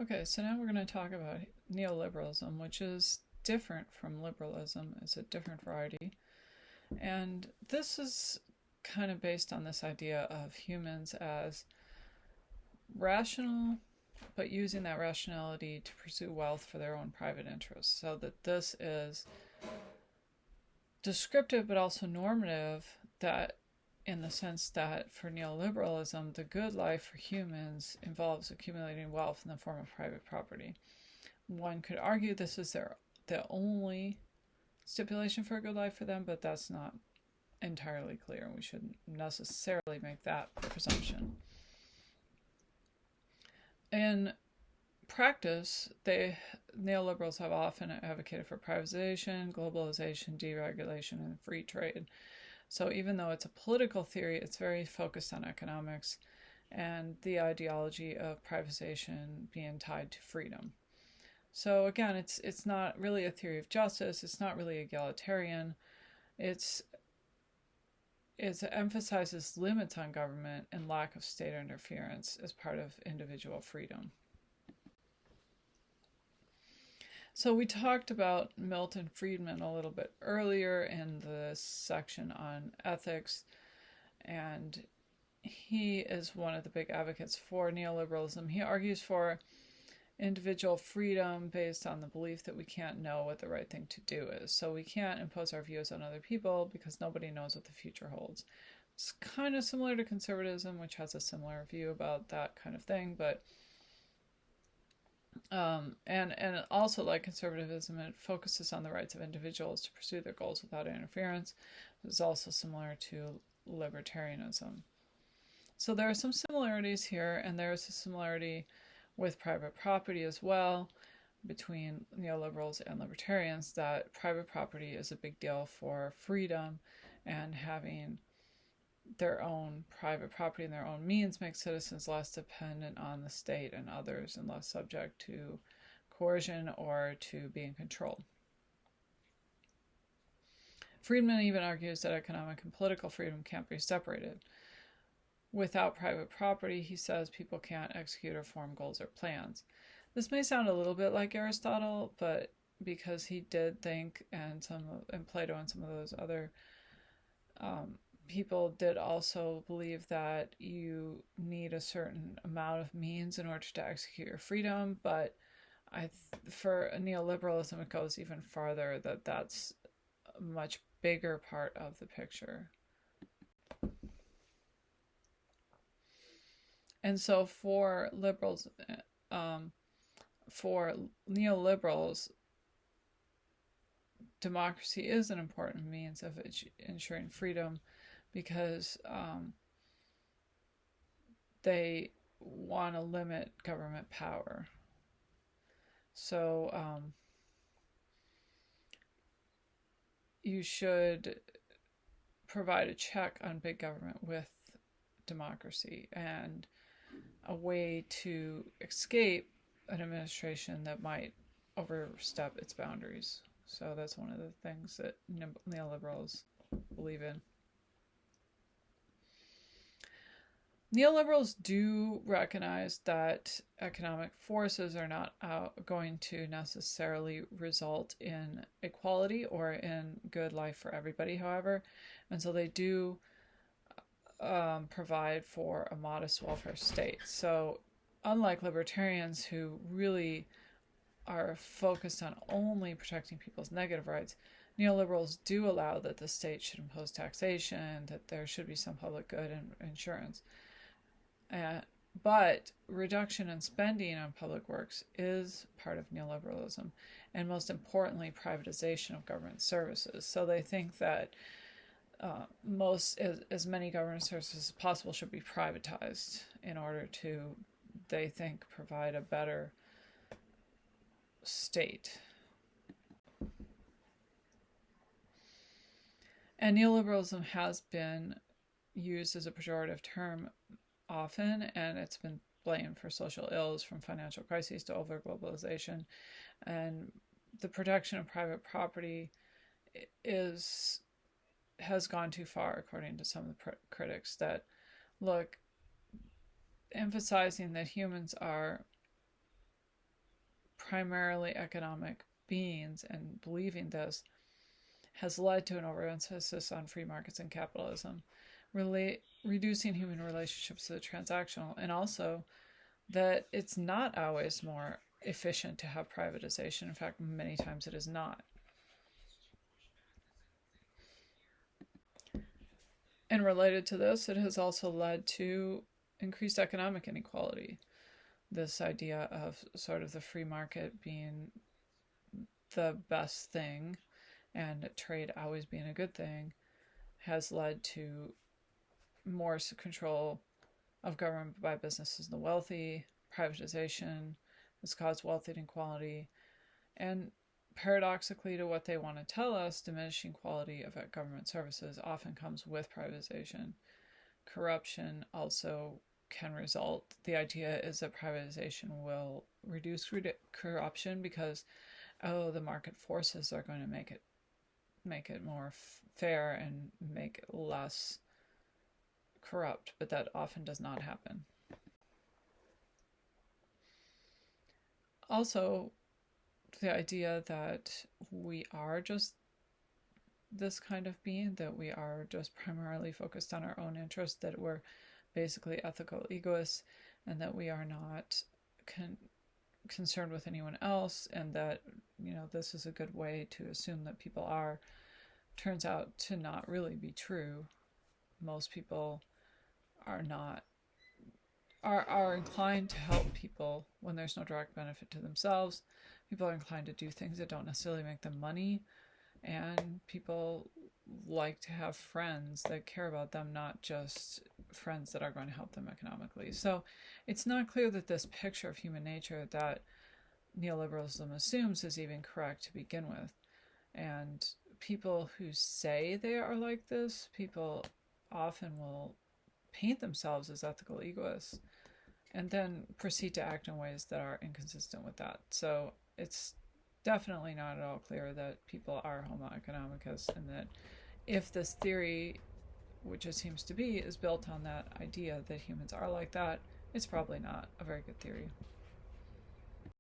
Okay, so now we're going to talk about neoliberalism, which is different from liberalism. It's a different variety. And this is kind of based on this idea of humans as rational, but using that rationality to pursue wealth for their own private interests. So that this is descriptive but also normative, that in the sense that for neoliberalism, the good life for humans involves accumulating wealth in the form of private property. One could argue this is the only stipulation for a good life for them, but that's not entirely clear. We shouldn't necessarily make that presumption. In practice, neoliberals have often advocated for privatization, globalization, deregulation, and free trade. So even though it's a political theory, it's very focused on economics and the ideology of privatization being tied to freedom. So again, it's not really a theory of justice. It's not really egalitarian. It emphasizes limits on government and lack of state interference as part of individual freedom. So we talked about Milton Friedman a little bit earlier in the section on ethics, and he is one of the big advocates for neoliberalism. He argues for individual freedom based on the belief that we can't know what the right thing to do is. So we can't impose our views on other people because nobody knows what the future holds. It's kind of similar to conservatism, which has a similar view about that kind of thing, but and also like conservatism, it focuses on the rights of individuals to pursue their goals without interference. It's also similar to libertarianism. So there are some similarities here, and there's a similarity with private property as well between neoliberals and libertarians, that private property is a big deal for freedom, and having their own private property and their own means makes citizens less dependent on the state and others and less subject to coercion or to being controlled. Friedman even argues that economic and political freedom can't be separated. Without private property, he says, people can't execute or form goals or plans. This may sound a little bit like Aristotle, but because he did think, and Plato and some of those other people did also believe that you need a certain amount of means in order to execute your freedom. But for neoliberalism, it goes even farther, that's a much bigger part of the picture. And so for liberals, for neoliberals, democracy is an important means of ensuring freedom, because they want to limit government power. So you should provide a check on big government with democracy, and a way to escape an administration that might overstep its boundaries. So that's one of the things that neoliberals believe in. Neoliberals do recognize that economic forces are not going to necessarily result in equality or in good life for everybody, however, and so they do provide for a modest welfare state. So unlike libertarians, who really are focused on only protecting people's negative rights, neoliberals do allow that the state should impose taxation, that there should be some public good and insurance. But reduction in spending on public works is part of neoliberalism, and most importantly, privatization of government services. So they think that as many government services as possible should be privatized in order to, they think, provide a better state. And neoliberalism has been used as a pejorative term often, and it's been blamed for social ills, from financial crises to over-globalization. And the protection of private property has gone too far, according to some of the critics, that look, emphasizing that humans are primarily economic beings and believing this has led to an overemphasis on free markets and capitalism, reducing human relationships to the transactional, and also that it's not always more efficient to have privatization. In fact, many times it is not. And related to this, it has also led to increased economic inequality. This idea of sort of the free market being the best thing and trade always being a good thing has led to more control of government by businesses and the wealthy. Privatization has caused wealth inequality, and paradoxically to what they want to tell us, diminishing quality of government services often comes with privatization. Corruption also can result. The idea is that privatization will reduce corruption because, the market forces are going to make it more fair and make it less corrupt, but that often does not happen. Also, the idea that we are just this kind of being, that we are just primarily focused on our own interests, that we're basically ethical egoists, and that we are not concerned with anyone else, and that, this is a good way to assume that people are, turns out to not really be true. Most people are inclined to help people when there's no direct benefit to themselves. People are inclined to do things that don't necessarily make them money, and people like to have friends that care about them, not just friends that are going to help them economically. So it's not clear that this picture of human nature that neoliberalism assumes is even correct to begin with. And people who say they are like this, people often will paint themselves as ethical egoists and then proceed to act in ways that are inconsistent with that. So it's definitely not at all clear that people are homo economicus, and that if this theory, which it seems to be, is built on that idea that humans are like that, it's probably not a very good theory.